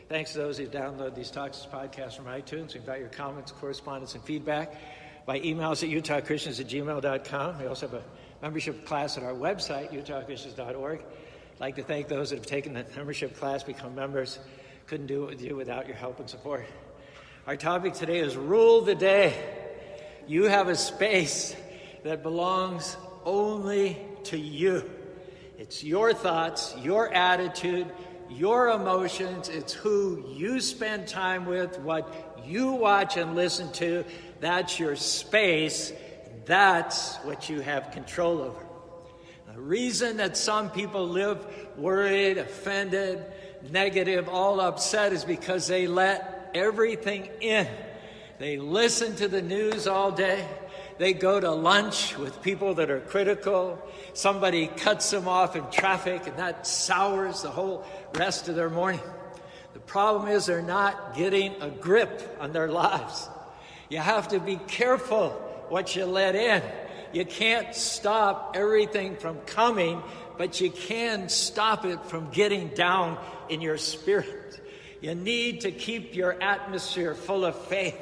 Thanks to those who download these talks as podcasts from iTunes. We invite your comments, correspondence, and feedback by emails at utahchristians@gmail.com. We also have a membership class at our website, utahchristians.org. I'd like to thank those that have taken the membership class, become members. Couldn't do it with you without your help and support. Our topic today is Rule the Day. You have a space that belongs only to you. It's your thoughts, your attitude, your emotions. It's who you spend time with, what you watch and listen to. That's your space. That's what you have control over. The reason that some people live worried, offended, negative, all upset is because they let everything in. They listen to the news all day. They go to lunch with people that are critical. Somebody cuts them off in traffic, and that sours the whole rest of their morning. The problem is they're not getting a grip on their lives. You have to be careful what you let in. You can't stop everything from coming, but you can stop it from getting down in your spirit. You need to keep your atmosphere full of faith,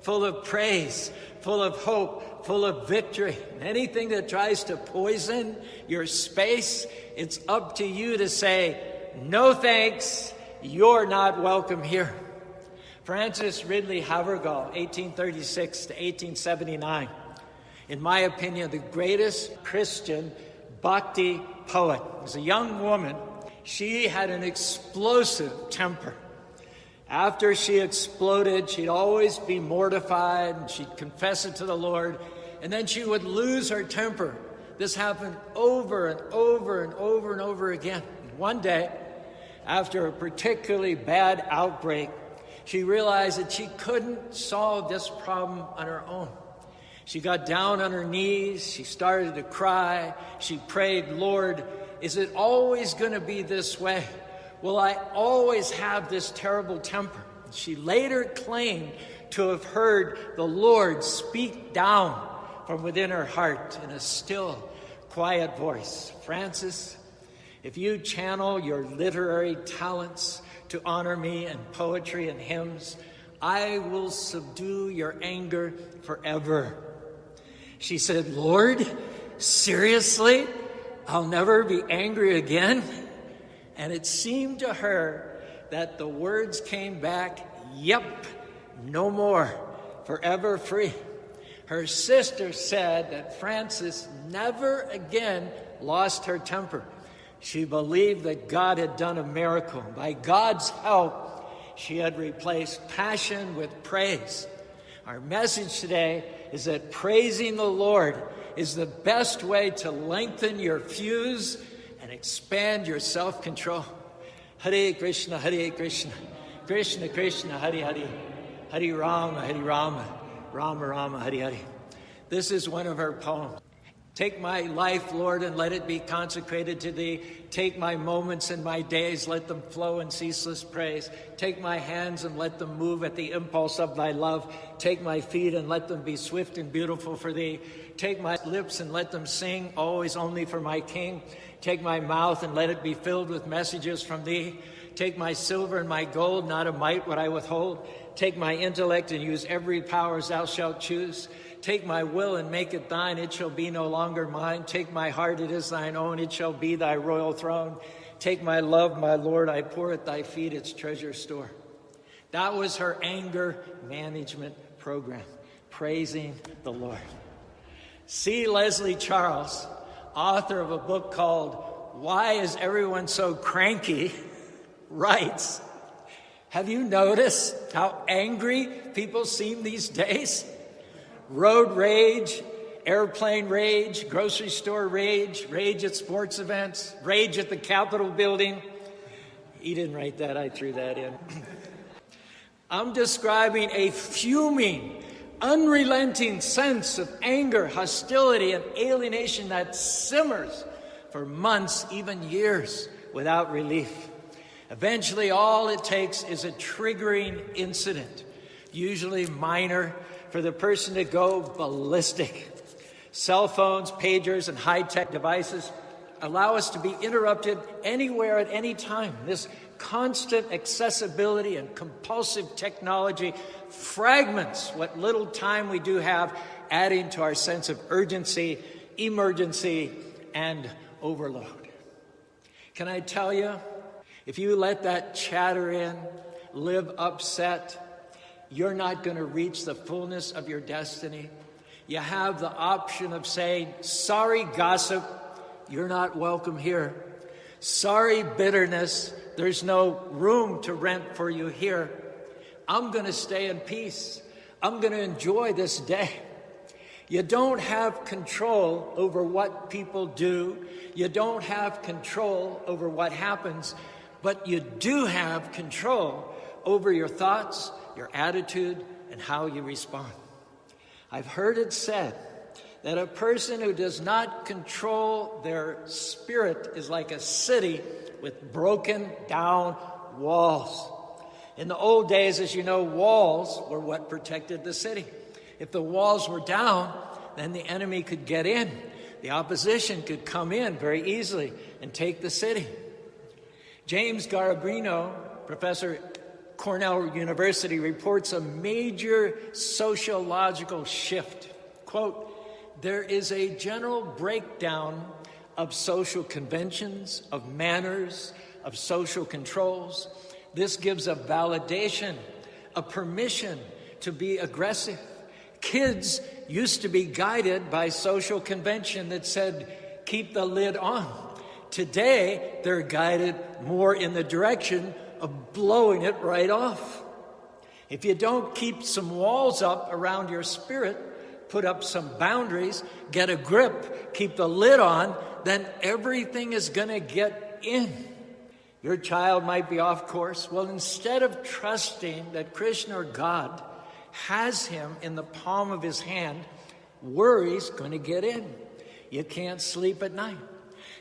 full of praise, full of hope, full of victory. And anything that tries to poison your space, it's up to you to say, no thanks, you're not welcome here. Francis Ridley Havergal, 1836 to 1879. In my opinion, the greatest Christian Bhakti poet. As a young woman, she had an explosive temper. After she exploded, she'd always be mortified, and she'd confess it to the Lord, and then she would lose her temper. This happened over and over and over and over again. And one day, after a particularly bad outbreak, she realized that she couldn't solve this problem on her own. She got down on her knees, she started to cry, she prayed, Lord, is it always going to be this way? Will I always have this terrible temper? She later claimed to have heard the Lord speak down from within her heart in a still, quiet voice. Francis, if you channel your literary talents to honor me in poetry and hymns, I will subdue your anger forever. She said, Lord, seriously? I'll never be angry again? And it seemed to her that the words came back, yep, no more, forever free. Her sister said that Frances never again lost her temper. She believed that God had done a miracle. By God's help, she had replaced passion with praise. Our message today is that praising the Lord is the best way to lengthen your fuse and expand your self-control. Hare Krishna, Krishna Krishna, Hare Hare, Hare Rama, Rama Rama, Hare Hare. This is one of her poems. Take my life, Lord, and let it be consecrated to Thee. Take my moments and my days, let them flow in ceaseless praise. Take my hands and let them move at the impulse of Thy love. Take my feet and let them be swift and beautiful for Thee. Take my lips and let them sing, always only for my King. Take my mouth and let it be filled with messages from Thee. Take my silver and my gold, not a mite would I withhold. Take my intellect and use every power as Thou shalt choose. Take my will and make it Thine, it shall be no longer mine. Take my heart, it is Thine own, it shall be Thy royal throne. Take my love, my Lord, I pour at Thy feet its treasure store. That was her anger management program, praising the Lord. C. Leslie Charles, author of a book called Why Is Everyone So Cranky, writes, have you noticed how angry people seem these days? Road rage, airplane rage, grocery store rage, rage at sports events, rage at the Capitol building. He didn't write that, I threw that in. I'm describing a fuming, unrelenting sense of anger, hostility, and alienation that simmers for months, even years, without relief. Eventually, all it takes is a triggering incident, usually minor, for the person to go ballistic. Cell phones, pagers, and high-tech devices allow us to be interrupted anywhere at any time. This constant accessibility and compulsive technology fragments what little time we do have, adding to our sense of urgency, emergency, and overload. Can I tell you, if you let that chatter in, live upset, you're not going to reach the fullness of your destiny. You have the option of saying, sorry, gossip, you're not welcome here. Sorry, bitterness, there's no room to rent for you here. I'm going to stay in peace. I'm going to enjoy this day. You don't have control over what people do. You don't have control over what happens, but you do have control over your thoughts, your attitude, and how you respond. I've heard it said that a person who does not control their spirit is like a city with broken down walls. In the old days, as you know, walls were what protected the city. If the walls were down, then the enemy could get in. The opposition could come in very easily and take the city. James Garabino, professor at Cornell University, reports a major sociological shift. Quote, there is a general breakdown of social conventions, of manners, of social controls. This gives a validation, a permission to be aggressive. Kids used to be guided by social convention that said, keep the lid on. Today, they're guided more in the direction of blowing it right off. If you don't keep some walls up around your spirit, put up some boundaries, get a grip, keep the lid on, then everything is going to get in. Your child might be off course. Well, instead of trusting that Krishna or God has him in the palm of his hand, worry's going to get in. You can't sleep at night.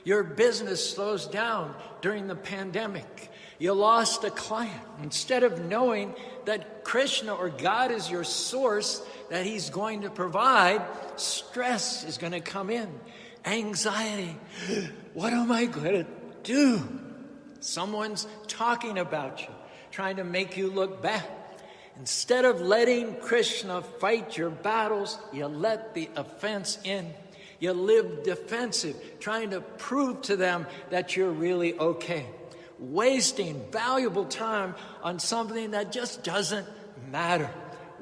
Your business slows down during the pandemic. You lost a client. Instead of knowing that Krishna or God is your source, that he's going to provide, stress is going to come in. Anxiety. What am I going to do? Someone's talking about you, trying to make you look bad. Instead of letting Krishna fight your battles, you let the offense in. You live defensive, trying to prove to them that you're really okay. Wasting valuable time on something that just doesn't matter.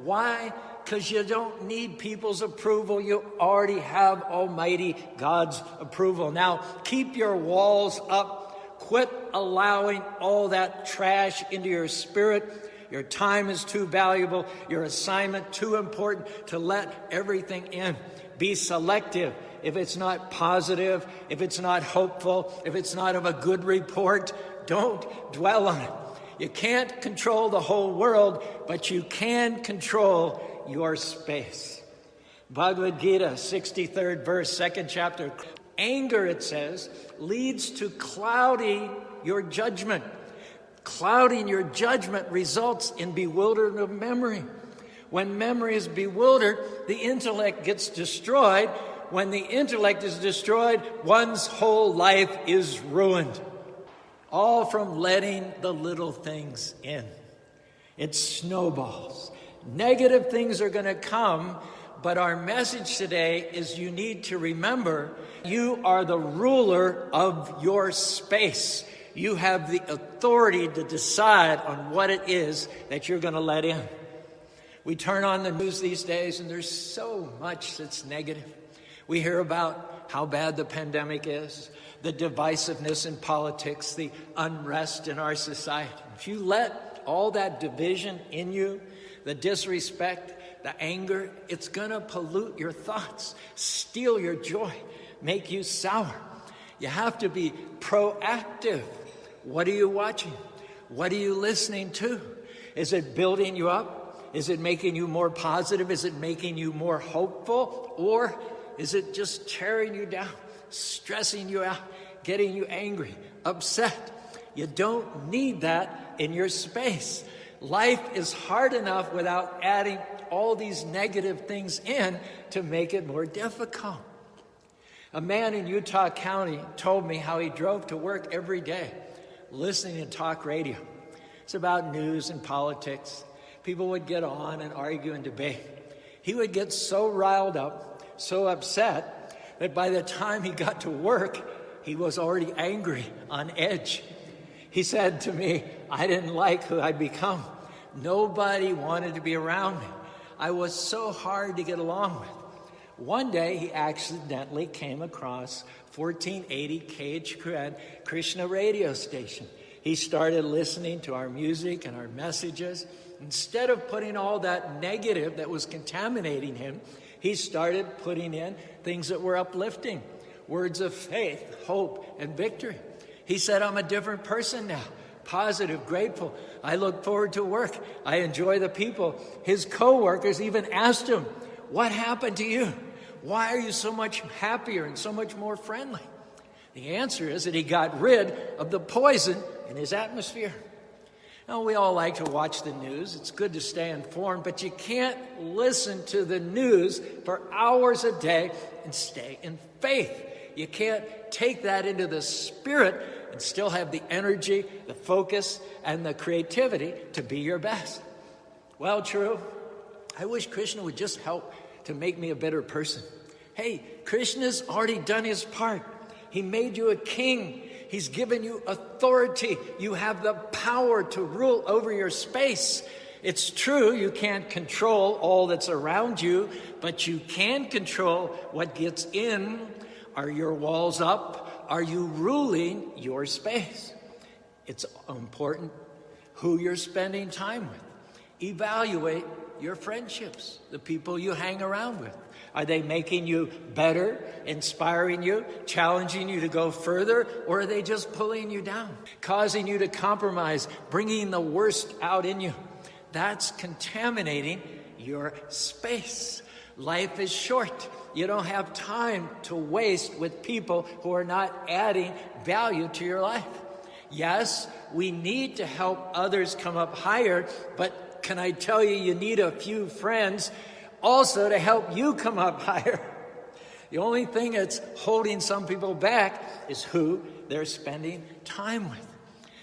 Why? Because you don't need people's approval. You already have Almighty God's approval. Now, keep your walls up. Quit allowing all that trash into your spirit. Your time is too valuable. Your assignment too important to let everything in. Be selective. If it's not positive, if it's not hopeful, if it's not of a good report, don't dwell on it. You can't control the whole world, but you can control your space. Bhagavad Gita, 63rd verse, 2nd chapter. Anger, it says, leads to clouding your judgment. Clouding your judgment results in bewilderment of memory. When memory is bewildered, the intellect gets destroyed. When the intellect is destroyed, one's whole life is ruined. All from letting the little things in. It snowballs. Negative things are going to come, but our message today is you need to remember you are the ruler of your space. You have the authority to decide on what it is that you're going to let in. We turn on the news these days and there's so much that's negative. We hear about how bad the pandemic is, the divisiveness in politics, the unrest in our society. If you let all that division in you, the disrespect, the anger, it's going to pollute your thoughts, steal your joy, make you sour. You have to be proactive. What are you watching? What are you listening to? Is it building you up? Is it making you more positive? Is it making you more hopeful? Or is it just tearing you down, stressing you out, getting you angry, upset? You don't need that in your space. Life is hard enough without adding all these negative things in to make it more difficult. A man in Utah County told me how he drove to work every day listening to talk radio. It's about news and politics. People would get on and argue and debate. He would get so riled up, so upset, that by the time he got to work, he was already angry, on edge. He said to me, I didn't like who I'd become. Nobody wanted to be around me. I was so hard to get along with. One day, he accidentally came across 1480 KHQN Krishna radio station. He started listening to our music and our messages. Instead of putting all that negative that was contaminating him, he started putting in things that were uplifting, words of faith, hope, and victory. He said, I'm a different person now, positive, grateful. I look forward to work. I enjoy the people. His co-workers even asked him, what happened to you? Why are you so much happier and so much more friendly? The answer is that he got rid of the poison in his atmosphere. Now, we all like to watch the news. It's good to stay informed, but you can't listen to the news for hours a day and stay in faith. You can't take that into the spirit and still have the energy, the focus, and the creativity to be your best. Well, true. I wish Krishna would just help to make me a better person. Hey, Krishna's already done his part. He made you a king. He's given you authority. You have the power to rule over your space. It's true, you can't control all that's around you, but you can control what gets in. Are your walls up? Are you ruling your space? It's important who you're spending time with. Evaluate your friendships, the people you hang around with. Are they making you better, inspiring you, challenging you to go further, or are they just pulling you down, causing you to compromise, bringing the worst out in you? That's contaminating your space. Life is short. You don't have time to waste with people who are not adding value to your life. Yes, we need to help others come up higher, but can I tell you, you need a few friends also to help you come up higher. The only thing that's holding some people back is who they're spending time with.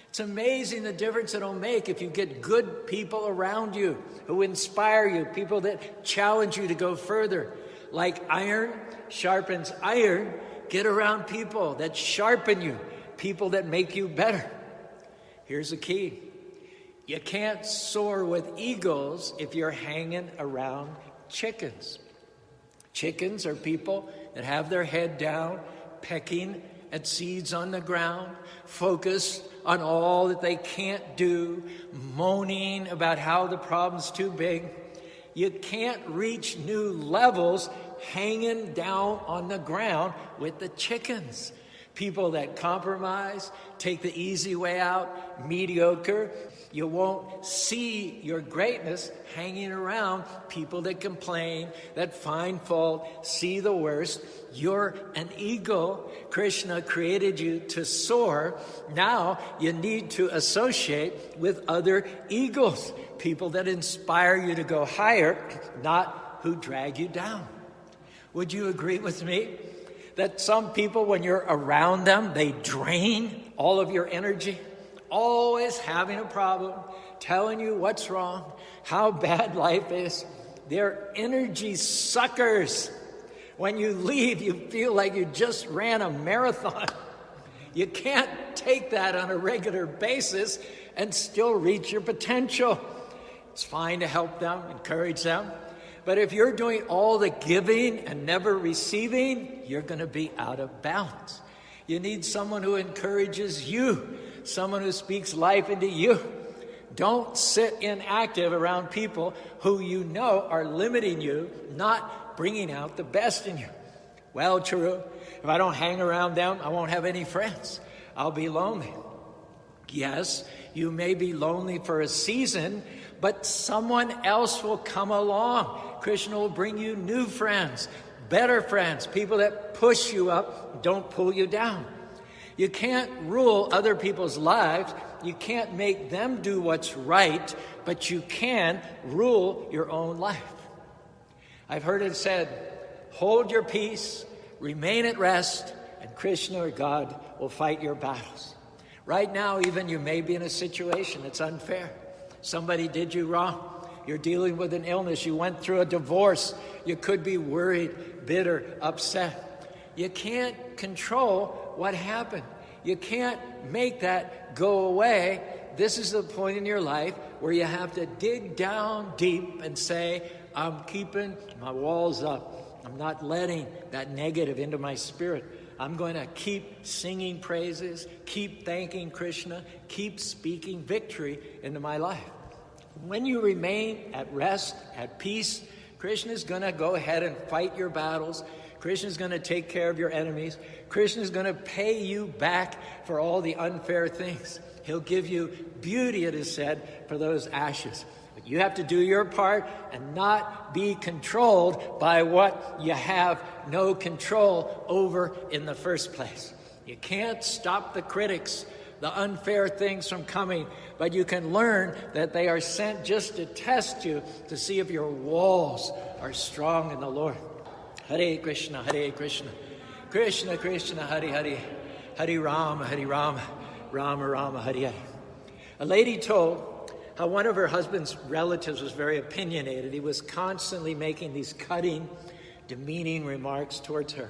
It's amazing the difference it'll make if you get good people around you who inspire you, people that challenge you to go further. Like iron sharpens iron, get around people that sharpen you, people that make you better. Here's the key. You can't soar with eagles if you're hanging around chickens. Chickens are people that have their head down, pecking at seeds on the ground, focused on all that they can't do, moaning about how the problem's too big. You can't reach new levels hanging down on the ground with the chickens. People that compromise, take the easy way out, mediocre. You won't see your greatness hanging around people that complain, that find fault, see the worst. You're an eagle. Krishna created you to soar. Now you need to associate with other eagles, people that inspire you to go higher, not who drag you down. Would you agree with me that some people, when you're around them, they drain all of your energy? Always having a problem, telling you what's wrong, how bad life is. They're energy suckers. When you leave, you feel like you just ran a marathon. You can't take that on a regular basis and still reach your potential. It's fine to help them, encourage them. But if you're doing all the giving and never receiving, you're going to be out of balance. You need someone who encourages you, someone who speaks life into you. Don't sit inactive around people who you know are limiting you, not bringing out the best in you. Well, true. If I don't hang around them, I won't have any friends. I'll be lonely. Yes, you may be lonely for a season, but someone else will come along. Krishna will bring you new friends, better friends, people that push you up, don't pull you down. You can't rule other people's lives. You can't make them do what's right, but you can rule your own life. I've heard it said, hold your peace, remain at rest, and Krishna or God will fight your battles. Right now, even you may be in a situation that's unfair. Somebody did you wrong. You're dealing with an illness. You went through a divorce. You could be worried, bitter, upset. You can't control what happened. You can't make that go away. This is the point in your life where you have to dig down deep and say, I'm keeping my walls up. I'm not letting that negative into my spirit. I'm going to keep singing praises, keep thanking Krishna, keep speaking victory into my life. When you remain at rest, at peace, Krishna is going to go ahead and fight your battles. Krishna is going to take care of your enemies. Krishna is going to pay you back for all the unfair things. He'll give you beauty, it is said, for those ashes. But you have to do your part and not be controlled by what you have no control over in the first place. You can't stop the critics, the unfair things from coming, but you can learn that they are sent just to test you, to see if your walls are strong in the Lord. Hare Krishna, Krishna Krishna, Hare Hare, Hare Rama, Rama Rama, Hare Hare. A lady told how one of her husband's relatives was very opinionated. He was constantly making these cutting, demeaning remarks towards her.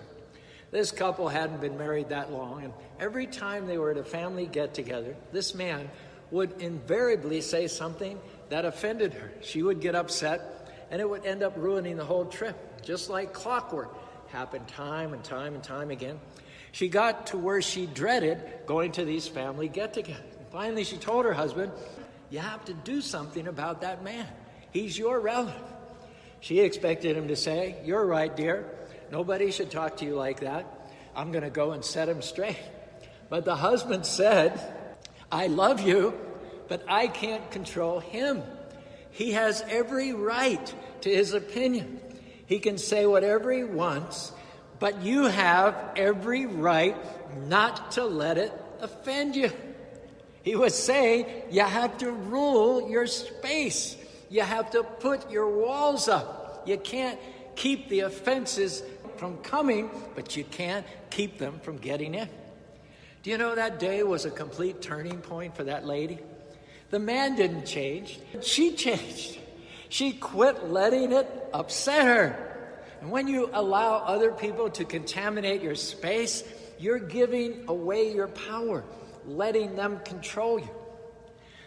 This couple hadn't been married that long, and every time they were at a family get-together, this man would invariably say something that offended her. She would get upset, and it would end up ruining the whole trip, just like clockwork. Happened time and time again. She got to where she dreaded going to these family get-togethers. Finally, she told her husband, you have to do something about that man. He's your relative. She expected him to say, you're right, dear. Nobody should talk to you like that. I'm going to go and set him straight. But the husband said, I love you, but I can't control him. He has every right to his opinion. He can say whatever he wants, but you have every right not to let it offend you. He was saying you have to rule your space. You have to put your walls up. You can't keep the offenses from coming, but you can't keep them from getting in. Do you know that day was a complete turning point for that lady? The man didn't change. She changed. She quit letting it upset her. And when you allow other people to contaminate your space, you're giving away your power, letting them control you.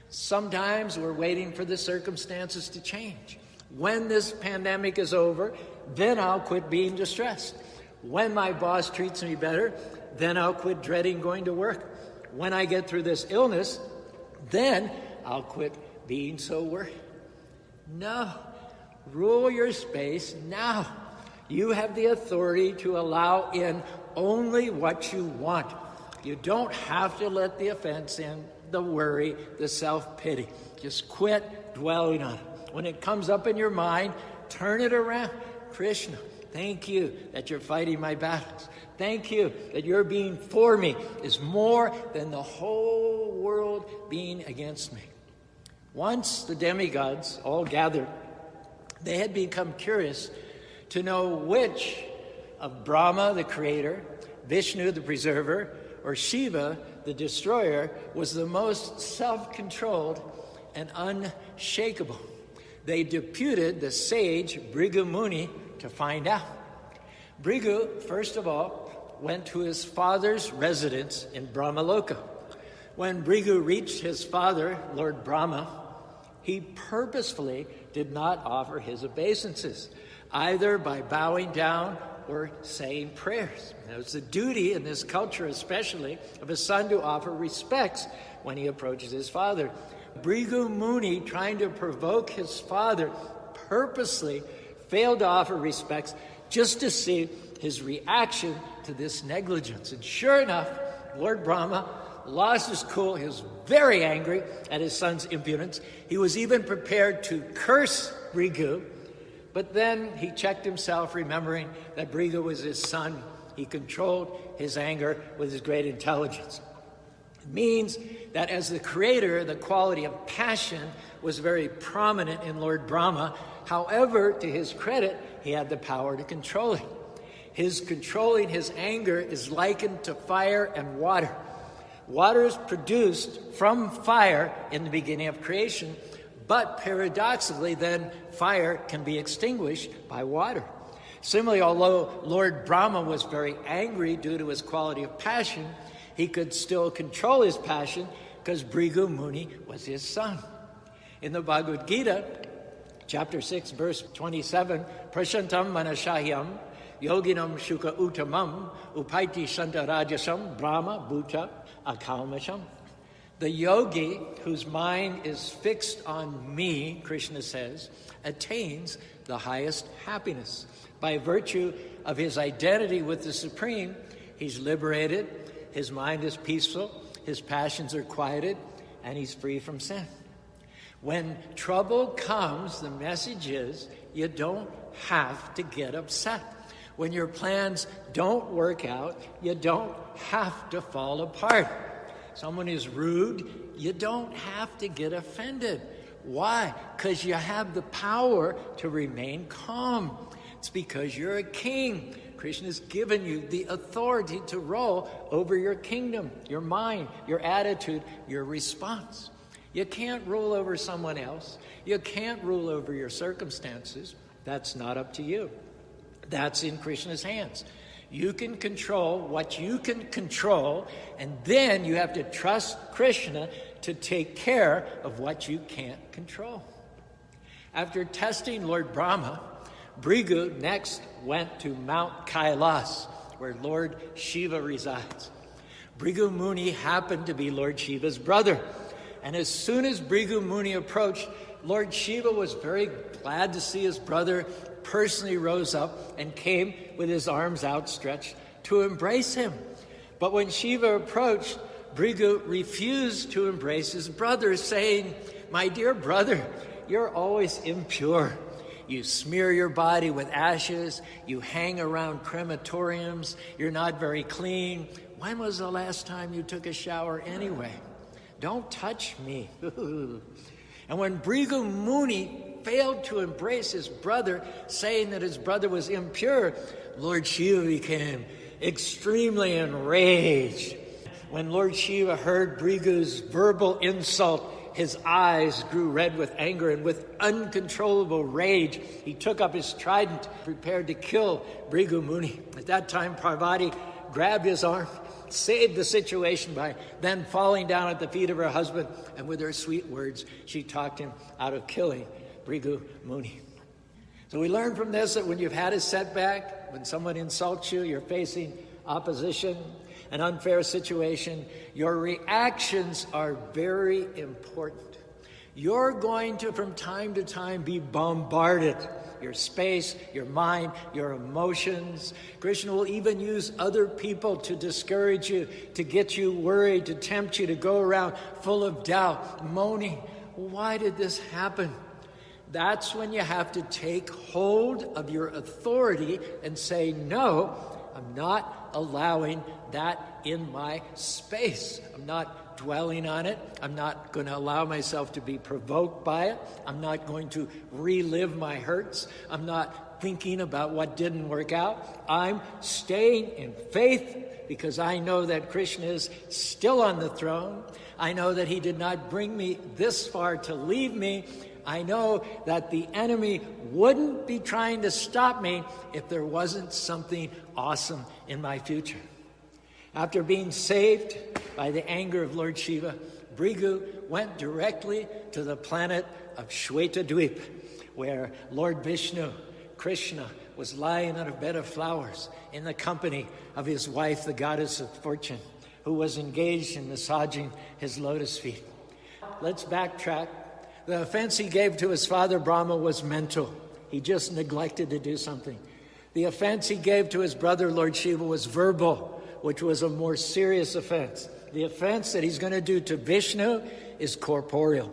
Sometimes we're waiting for the circumstances to change. When this pandemic is over, then I'll quit being distressed. When my boss treats me better, then I'll quit dreading going to work. When I get through this illness, then I'll quit being so worried. No, rule your space now. You have the authority to allow in only what you want. You don't have to let the offense in, the worry, the self-pity. Just quit dwelling on it. When it comes up in your mind, turn it around. Krishna, thank you that you're fighting my battles. Thank you that your being for me is more than the whole world being against me. Once the demigods all gathered, they had become curious to know which of Brahma, the creator, Vishnu, the preserver, or Shiva, the destroyer, was the most self-controlled and unshakable. They deputed the sage Bhrigu Muni to find out. Bhrigu, first of all, went to his father's residence in Brahmaloka. When Bhrigu reached his father, Lord Brahma, he purposefully did not offer his obeisances, either by bowing down or saying prayers. Now, it's the duty in this culture especially of a son to offer respects when he approaches his father. Bhrigu Muni, trying to provoke his father, purposely failed to offer respects just to see his reaction to this negligence. And sure enough, Lord Brahma lost his cool. He was very angry at his son's impudence. He was even prepared to curse Bhrigu, but then he checked himself, remembering that Bhrigu was his son. He controlled his anger with his great intelligence. It means that as the creator, the quality of passion was very prominent in Lord Brahma. However, to his credit, he had the power to control it. His controlling his anger is likened to fire and water. Water is produced from fire in the beginning of creation, but paradoxically, then fire can be extinguished by water. Similarly, although Lord Brahma was very angry due to his quality of passion, he could still control his passion because Bhrigu Muni was his son. In the Bhagavad Gita, chapter 6, verse 27, Prashantam manashahyam yoginam shuka uttamam upaiti shanta rajasam brahma bhuta akalmasham. The yogi whose mind is fixed on me, Krishna says, attains the highest happiness. By virtue of his identity with the Supreme, he's liberated, his mind is peaceful, his passions are quieted, and he's free from sin. When trouble comes, the message is you don't have to get upset. When your plans don't work out, you don't have to fall apart. Someone is rude, you don't have to get offended. Why? Because you have the power to remain calm. It's because you're a king. Krishna has given you the authority to rule over your kingdom, your mind, your attitude, your response. You can't rule over someone else. You can't rule over your circumstances. That's not up to you. That's in Krishna's hands. You can control what you can control, and then you have to trust Krishna to take care of what you can't control. After testing Lord Brahma, Bhrigu next went to Mount Kailas, where Lord Shiva resides. Bhrigu Muni happened to be Lord Shiva's brother. And as soon as Bhrigu Muni approached, Lord Shiva was very glad to see his brother, personally rose up and came with his arms outstretched to embrace him. But when Shiva approached, Bhrigu refused to embrace his brother, saying, "My dear brother, you're always impure. You smear your body with ashes. You hang around crematoriums. You're not very clean. When was the last time you took a shower anyway? Don't touch me." And when Bhrigu Muni failed to embrace his brother, saying that his brother was impure, Lord Shiva became extremely enraged. When Lord Shiva heard Bhrigu's verbal insult, his eyes grew red with anger, and with uncontrollable rage, he took up his trident, prepared to kill Bhrigu Muni. At that time, Parvati grabbed his arm, saved the situation by then falling down at the feet of her husband, and with her sweet words, she talked him out of killing Bhrigu Muni. So we learn from this that when you've had a setback, when someone insults you, you're facing opposition, an unfair situation, your reactions are very important. You're going to, from time to time, be bombarded. Your space, your mind, your emotions. Krishna will even use other people to discourage you, to get you worried, to tempt you to go around full of doubt, moaning, "Why did this happen?" That's when you have to take hold of your authority and say, "No, I'm not allowing that in my space. I'm not dwelling on it. I'm not going to allow myself to be provoked by it. I'm not going to relive my hurts. I'm not thinking about what didn't work out. I'm staying in faith because I know that Krishna is still on the throne. I know that he did not bring me this far to leave me. I know that the enemy wouldn't be trying to stop me if there wasn't something awesome in my future." After being saved by the anger of Lord Shiva, Bhrigu went directly to the planet of Shwetadweep, where Lord Vishnu, Krishna, was lying on a bed of flowers in the company of his wife, the goddess of fortune, who was engaged in massaging his lotus feet. Let's backtrack. The offense he gave to his father Brahma was mental. He just neglected to do something. The offense he gave to his brother Lord Shiva was verbal, which was a more serious offense. The offense that he's going to do to Vishnu is corporeal.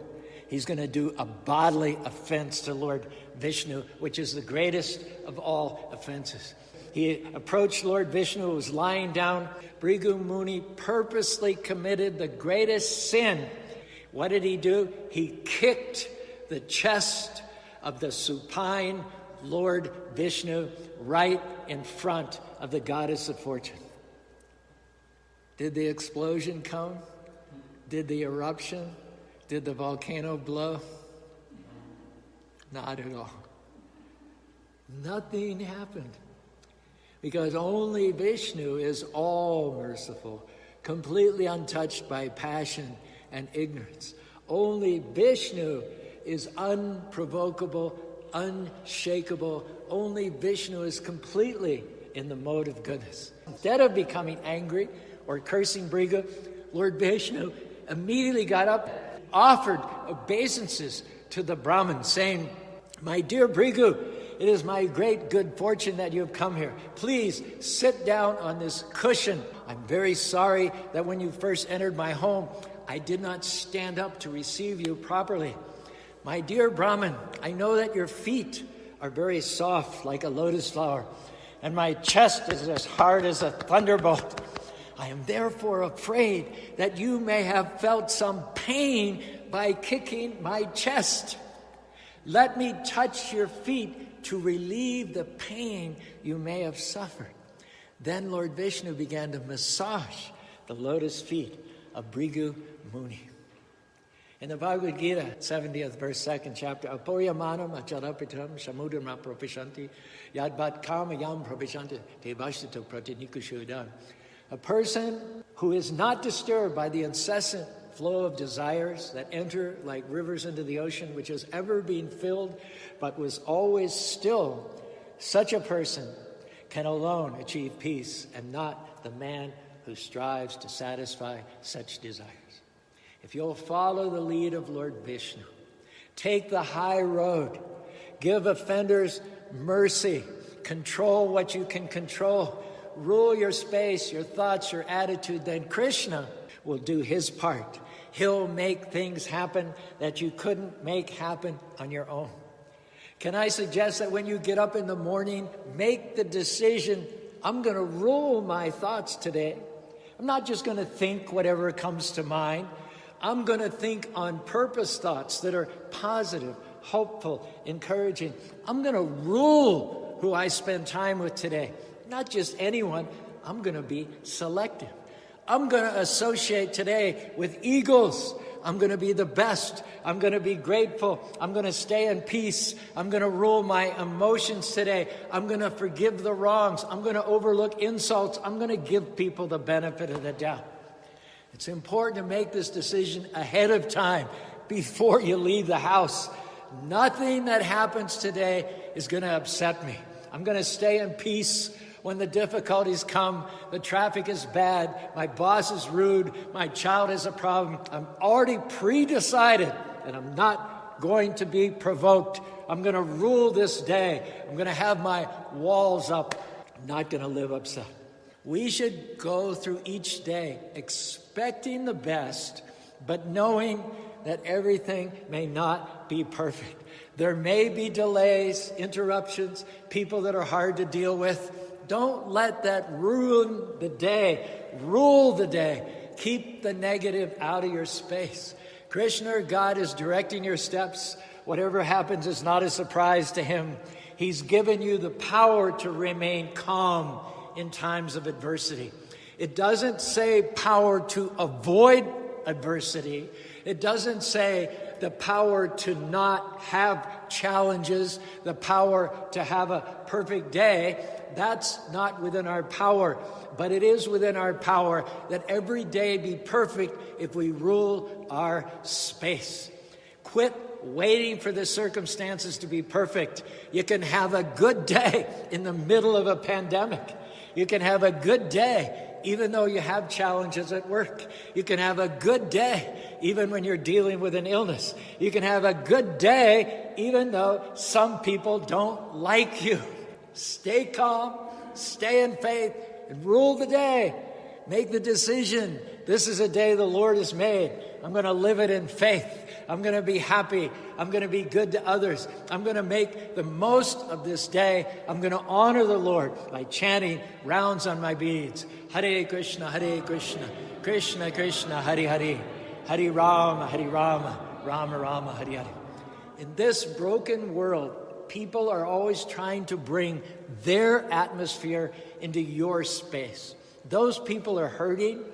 He's going to do a bodily offense to Lord Vishnu, which is the greatest of all offenses. He approached Lord Vishnu, who was lying down. Bhrigu Muni purposely committed the greatest sin. What did he do? He kicked the chest of the supine Lord Vishnu right in front of the goddess of fortune. Did the explosion come? Did the eruption? Did the volcano blow? Not at all. Nothing happened. Because only Vishnu is all merciful, completely untouched by passion and ignorance. Only Vishnu is unprovocable, unshakable. Only Vishnu is completely in the mode of goodness. Instead of becoming angry or cursing Bhrigu, Lord Vishnu immediately got up, offered obeisances to the Brahmin, saying, "My dear Bhrigu, it is my great good fortune that you have come here. Please sit down on this cushion. I'm very sorry that when you first entered my home, I did not stand up to receive you properly. My dear Brahmin, I know that your feet are very soft like a lotus flower, and my chest is as hard as a thunderbolt. I am therefore afraid that you may have felt some pain by kicking my chest. Let me touch your feet to relieve the pain you may have suffered." Then Lord Vishnu began to massage the lotus feet of Bhrigu Muni. In the Bhagavad Gita, 70th verse, 2nd chapter, "Apoyamanam acharapitam samudram apropishanti yadvat kama yam propishanti devashito pratinikushudan." A person who is not disturbed by the incessant flow of desires that enter like rivers into the ocean, which is ever being filled but was always still, such a person can alone achieve peace, and not the man who strives to satisfy such desires. If you'll follow the lead of Lord Vishnu, take the high road, give offenders mercy, control what you can control, rule your space, your thoughts, your attitude, then Krishna will do his part. He'll make things happen that you couldn't make happen on your own. Can I suggest that when you get up in the morning, make the decision, I'm going to rule my thoughts today. I'm not just going to think whatever comes to mind. I'm going to think on purpose thoughts that are positive, hopeful, encouraging. I'm going to rule who I spend time with today. Not just anyone. I'm going to be selective. I'm going to associate today with eagles. I'm going to be the best. I'm going to be grateful. I'm going to stay in peace. I'm going to rule my emotions today. I'm going to forgive the wrongs. I'm going to overlook insults. I'm going to give people the benefit of the doubt. It's important to make this decision ahead of time, before you leave the house. Nothing that happens today is going to upset me. I'm going to stay in peace. When the difficulties come, the traffic is bad, my boss is rude, my child has a problem, I'm already pre-decided that I'm not going to be provoked. I'm going to rule this day. I'm going to have my walls up. I'm not going to live upset. We should go through each day expecting the best, but knowing that everything may not be perfect. There may be delays, interruptions, people that are hard to deal with. Don't let that ruin the day. Rule the day. Keep the negative out of your space. Krishna, or God, is directing your steps. Whatever happens is not a surprise to him. He's given you the power to remain calm in times of adversity. It doesn't say power to avoid adversity. It doesn't say the power to not have challenges, the power to have a perfect day. That's not within our power, but it is within our power that every day be perfect if we rule our space. Quit waiting for the circumstances to be perfect. You can have a good day in the middle of a pandemic. You can have a good day even though you have challenges at work. You can have a good day even when you're dealing with an illness. You can have a good day even though some people don't like you. Stay calm, stay in faith, and rule the day. Make the decision. This is a day the Lord has made. I'm going to live it in faith. I'm going to be happy. I'm going to be good to others. I'm going to make the most of this day. I'm going to honor the Lord by chanting rounds on my beads. Hare Krishna, Krishna Krishna, Hare Hare, Hare Rama, Rama Rama, Hare Hare. In this broken world, people are always trying to bring their atmosphere into your space. Those people are hurting.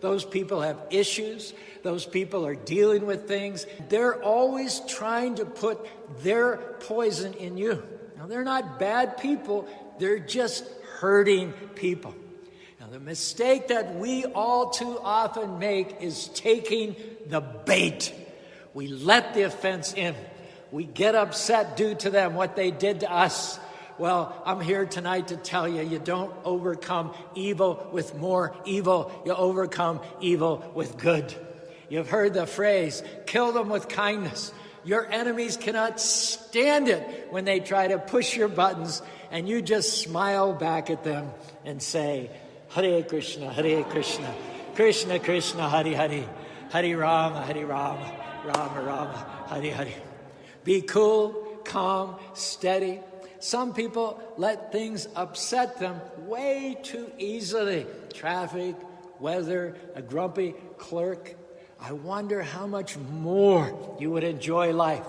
Those people have issues. Those people are dealing with things. They're always trying to put their poison in you. Now, they're not bad people. They're just hurting people. Now, the mistake that we all too often make is taking the bait. We let the offense in. We get upset due to them, what they did to us. Well, I'm here tonight to tell you, you don't overcome evil with more evil. You overcome evil with good. You've heard the phrase, kill them with kindness. Your enemies cannot stand it when they try to push your buttons, and you just smile back at them and say, Hare Krishna, Krishna Krishna, Hare Hare, Hare Rama, Rama Rama, Hare Hare. Be cool, calm, steady. Some people let things upset them way too easily. Traffic, weather, a grumpy clerk. I wonder how much more you would enjoy life,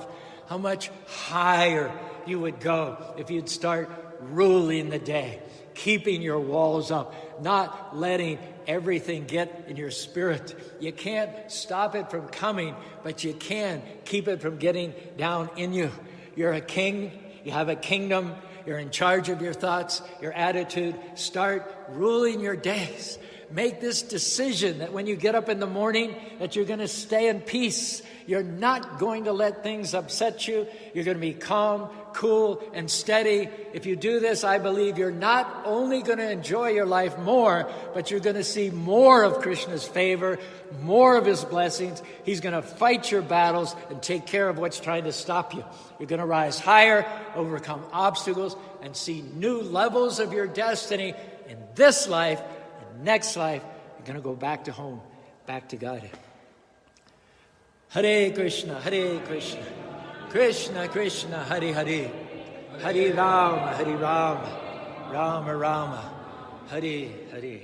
how much higher you would go if you'd start ruling the day, keeping your walls up, not letting everything get in your spirit. You can't stop it from coming, but you can keep it from getting down in you. You're a king. You have a kingdom. You're in charge of your thoughts, your attitude. Start ruling your days. Make this decision that when you get up in the morning, that you're going to stay in peace. You're not going to let things upset you. You're going to be calm, cool, and steady. If you do this, I believe you're not only going to enjoy your life more, but you're going to see more of Krishna's favor, more of his blessings. He's going to fight your battles and take care of what's trying to stop you. You're going to rise higher, overcome obstacles, and see new levels of your destiny in this life. And next life, you're going to go back to home, back to God. Hare Krishna, Krishna Krishna, Hare Hare, Hare Rama, Rama Rama, Hare Hare.